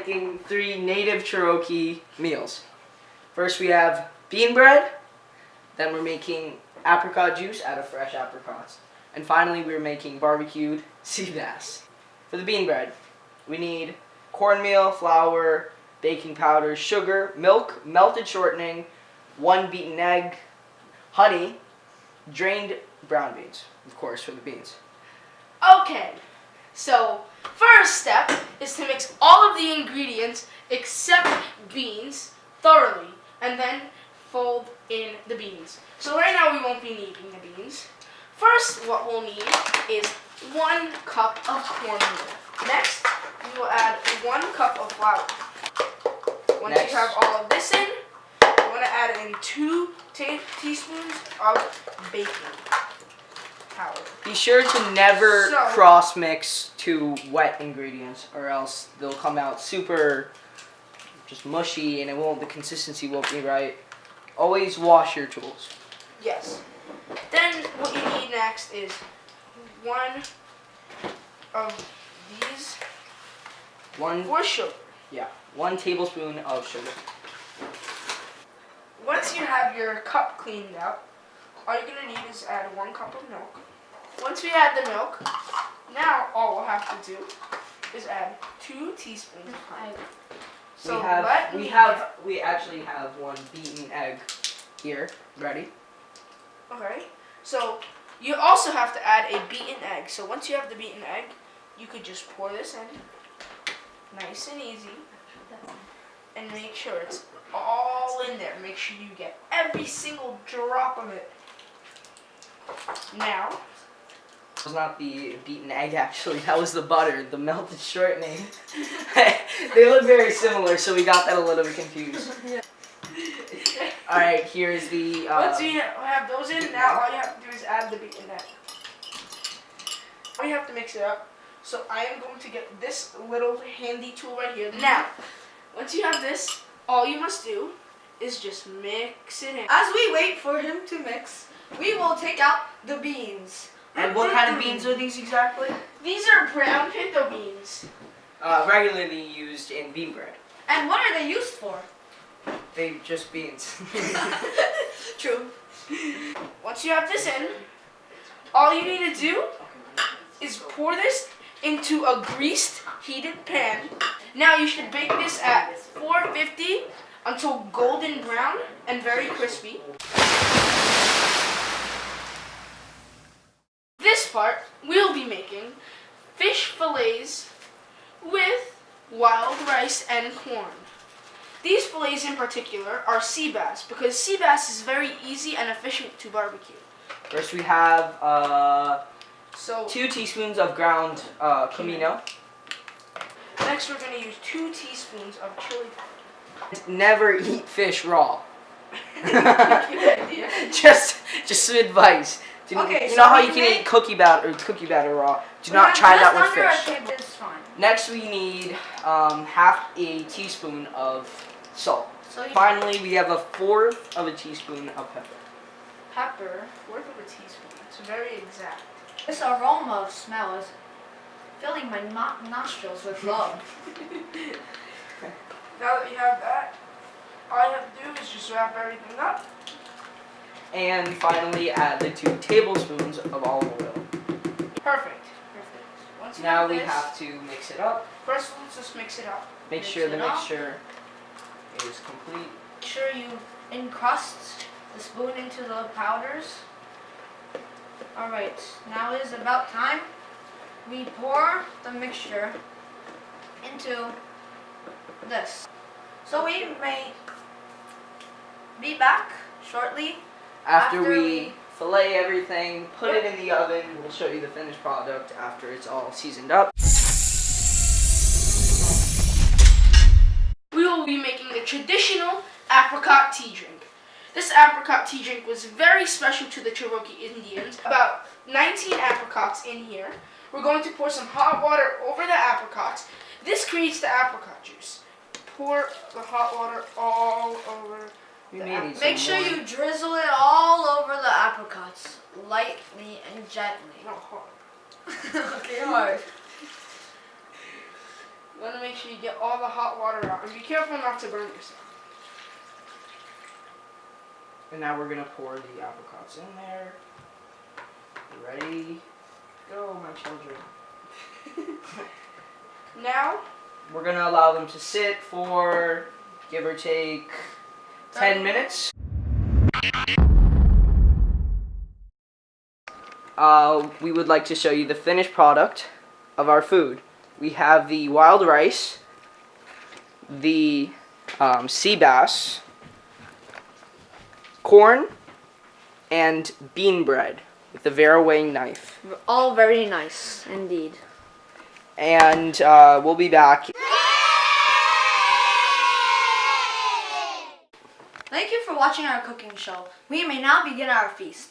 making 3 native Cherokee meals. First we have bean bread, then we're making apricot juice out of fresh apricots, and finally we're making barbecued sea bass. For the bean bread, we need cornmeal, flour, baking powder, sugar, milk, melted shortening, 1 beaten egg, honey, drained brown beans, of course, for the beans. Okay, so first step is to mix all of the ingredients except beans thoroughly and then fold in the beans. So right now we won't be needing the beans. First, what we'll need is 1 cup of cornmeal. Next, we will add 1 cup of flour. Once you have all of this in, you want to add in 2 teaspoons of baking powder. Be sure to never cross mix 2 wet ingredients, or else they'll come out super just mushy and the consistency won't be right. Always wash your tools. Yes. Then what you need next is 1 of these for sugar. Yeah, 1 tablespoon of sugar. Once you have your cup cleaned out, all you're going to need is add 1 cup of milk. Once we add the milk, now all we'll have to do is add 2 teaspoons of honey. So we actually have 1 beaten egg here, ready. Okay, so you also have to add a beaten egg. So once you have the beaten egg, you could just pour this in, nice and easy, and make sure it's all in there. Make sure you get every single drop of it. Now, It was not the beaten egg actually, that was the butter, the melted shortening. They look very similar, so we got that a little bit confused. Alright, here's the... Once you have those in, now all you have to do is add the beaten egg. We have to mix it up, so I am going to get this little handy tool right here. Now, once you have this, all you must do is just mix it in. As we wait for him to mix, we will take out the beans. And what kind of beans are these exactly? These are brown pinto beans. Regularly used in bean bread. And what are they used for? They just beans. True. Once you have this in, all you need to do is pour this into a greased, heated pan. Now you should bake this at 450 until golden brown and very crispy. This part, we'll be making fish fillets with wild rice and corn. These fillets in particular are sea bass because sea bass is very easy and efficient to barbecue. First we have 2 teaspoons of ground comino. Next we're going to use 2 teaspoons of chili powder. Never eat fish raw. Good idea. just some advice. Okay, you know how you can eat cookie batter raw? Do not try that with fish. It's fine. Next we need half a teaspoon of salt. Finally we have 1/4 of a teaspoon of pepper. Pepper, 1/4 of a teaspoon. It's very exact. This aroma of smell is filling my nostrils with love. Now that you have that, all you have to do is just wrap everything up. And finally add the 2 tablespoons of olive oil. Perfect. Once you Now have we this, have to mix it up. first let's just mix it up. Make sure the mixture is complete. Make sure you encrust the spoon into the powders. Alright, now it is about time we pour the mixture into this. So we may be back shortly After we fillet everything, put it in the oven. We'll show you the finished product after it's all seasoned up. We will be making the traditional apricot tea drink. This apricot tea drink was very special to the Cherokee Indians. About 19 apricots in here. We're going to pour some hot water over the apricots. This creates the apricot juice. Pour the hot water all over. Make sure you drizzle it all over the apricots, lightly and gently. Not hard. Okay, hard. You want to make sure you get all the hot water out. And be careful not to burn yourself. And now we're gonna pour the apricots in there. Ready? Go, my children. Now, We're gonna allow them to sit for, give or take, 10 minutes. We would like to show you the finished product of our food. We have the wild rice, the sea bass, corn, and bean bread with the Vera weighing knife. All very nice indeed. And we'll be back. Thank you for watching our cooking show. We may now begin our feast.